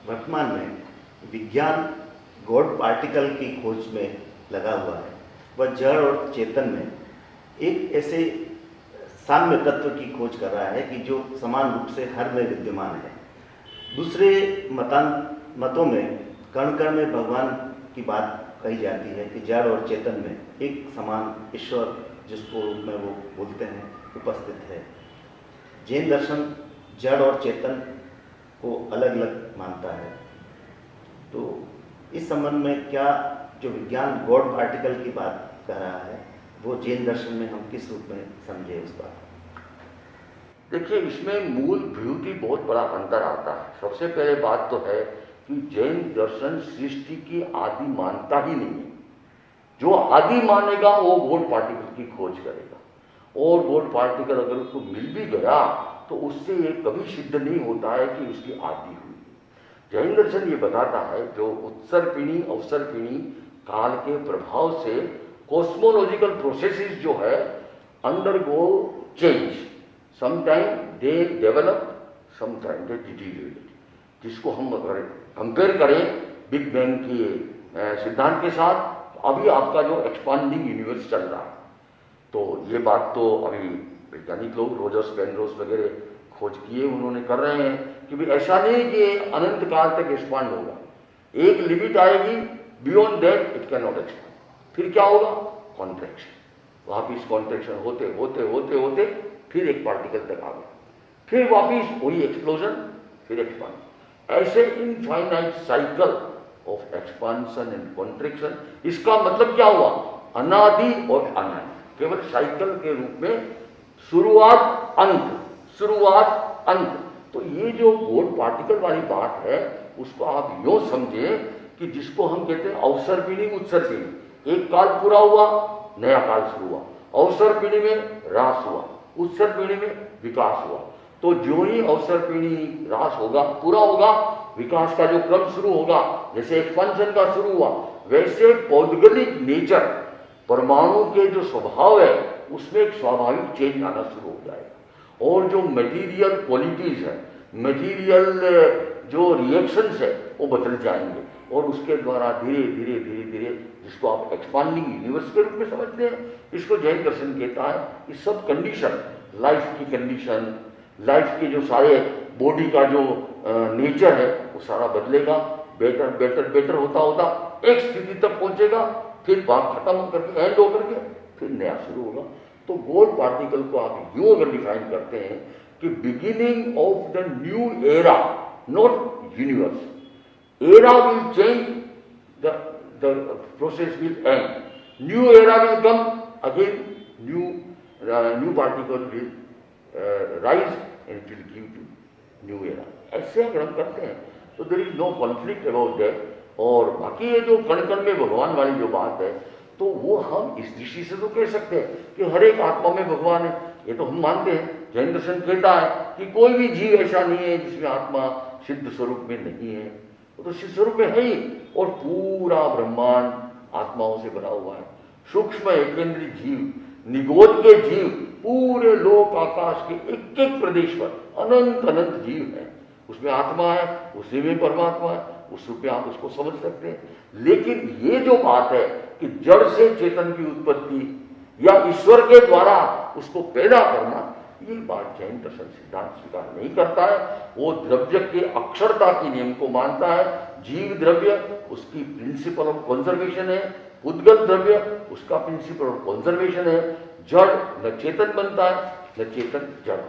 वर्तमान में विज्ञान गॉड पार्टिकल की खोज में लगा हुआ है, वह जड़ और चेतन में एक ऐसे साम्य तत्व की खोज कर रहा है कि जो समान रूप से हर में विद्यमान है। दूसरे मतों में कण कण में भगवान की बात कही जाती है कि जड़ और चेतन में एक समान ईश्वर, जिसको रूप में वो बोलते हैं, उपस्थित है। जैन दर्शन जड़ और चेतन को अलग अलग मानता है। तो इस संबंध में क्या जो विज्ञान गॉड पार्टिकल की बात कर रहा है, वो जैन दर्शन में हम किस रूप में समझे उस बात? देखिए, इसमें मूल विभूति बहुत बड़ा अंतर आता है। सबसे पहले बात तो है कि जैन दर्शन सृष्टि की आदि मानता ही नहीं है। जो आदि मानेगा वो गॉड पार्टिकल की खोज करेगा, और गॉड पार्टिकल अगर उसको मिल भी गया तो उससे ये कभी सिद्ध नहीं होता है कि उसकी आदि हुई। जैन दर्शन ये बताता है जो उत्सर्पिणी अवसर्पिणी काल के प्रभाव से कॉस्मोलॉजिकल प्रोसेसेस जो है undergo change, sometime they develop, sometime they deteriorate. जिसको हम अगर कंपेयर करें बिग बैंग की सिद्धांत के साथ, अभी आपका जो एक्सपांडिंग यूनिवर्स चल रहा है, तो ये बात तो अभी वैज्ञानिक लोग रोजर्स पेनरोज वगैरह खोज किए, उन्होंने कर रहे हैं कि भी ऐसा नहीं कि अनंत काल तक एक्सपांड होगा। एक लिमिट आएगी, beyond that it can not expand. फिर क्या होगा? कॉन्ट्रैक्शन। वापिस कॉन्ट्रैक्शन होते होते होते होते फिर एक पार्टिकल तक आ गया, फिर वापिस वही एक्सप्लोजन, फिर एक्सपांड। ऐसे infinite cycle of expansion and contraction. इसका मतलब क्या हुआ? अनादि और अनंत, केवल साइकिल के रूप में शुरुआत अंत, शुरुआत अंत। तो ये जो गॉड पार्टिकल वाली बात है, उसको आप यूं समझे कि जिसको हम कहते हैं अवसर्पिणी उत्सर्पिणी। एक काल पूरा हुआ, नया काल शुरू हुआ। अवसर्पिणी में ह्रास हुआ, उत्सर्पिणी में विकास हुआ। तो जो ही अवसर्पिणी ह्रास होगा, पूरा होगा, विकास का जो क्रम शुरू होगा, जैसे एक्सपांशन का शुरू हुआ, वैसे पौद्गलिक नेचर, परमाणु के जो स्वभाव है, उसमें एक स्वाभाविक चेंज आना शुरू हो जाएगा। और जो मटेरियल क्वालिटीज है, मटेरियल जो रिएक्शंस है, वो बदल जाएंगे, और उसके द्वारा धीरे धीरे धीरे धीरे, जिसको आप एक्सपांडिंग यूनिवर्स के रूप में समझते हैं, इसको जैन दर्शन कहता है। ये सब कंडीशन, लाइफ की कंडीशन, लाइफ के जो सारे बॉडी का जो नेचर है, वो सारा बदलेगा। बेटर बेटर बेटर होता होता एक स्थिति तक पहुंचेगा, फिर बात खत्म होकर के, एंड होकर के, फिर नया शुरू होगा। तो गॉड पार्टिकल को आप यूं अगर डिफाइन करते हैं कि beginning of the new era, not universe. Era will change, the process will end. New era will come, again new particle will rise and it will give to new era. ऐसे अगर हम करते हैं तो there is no conflict about that. और बाकी ये जो कण कण में भगवान वाली जो बात है, तो वो हम इस दृष्टि से तो कह सकते हैं कि हर एक आत्मा में भगवान है, ये तो हम मानते हैं। जैन दर्शन कहता है कि कोई भी जीव ऐसा नहीं है जिसमें आत्मा सिद्ध स्वरूप में नहीं है, वो तो सिद्ध स्वरूप में है ही। और पूरा ब्रह्मांड आत्माओं से भरा हुआ है। सूक्ष्म एकेंद्रीय जीव, निगोद के जीव, पूरे लोक आकाश के एक एक प्रदेश पर अनंत अनंत जीव है। उसमें आत्मा है, उसी में परमात्मा है, उस रूप में आप उसको समझ सकते हैं। लेकिन ये जो बात है कि जड़ से चेतन की उत्पत्ति या ईश्वर के द्वारा उसको पैदा करना, ये बात जैन दर्शन सिद्धांत स्वीकार नहीं करता है। वो द्रव्य के अक्षरता के नियम को मानता है। जीव द्रव्य उसकी प्रिंसिपल ऑफ कंजर्वेशन है, उद्गत द्रव्य उसका प्रिंसिपल ऑफ कंजर्वेशन है। जड़ न चेतन बनता है, न चेतन जड़।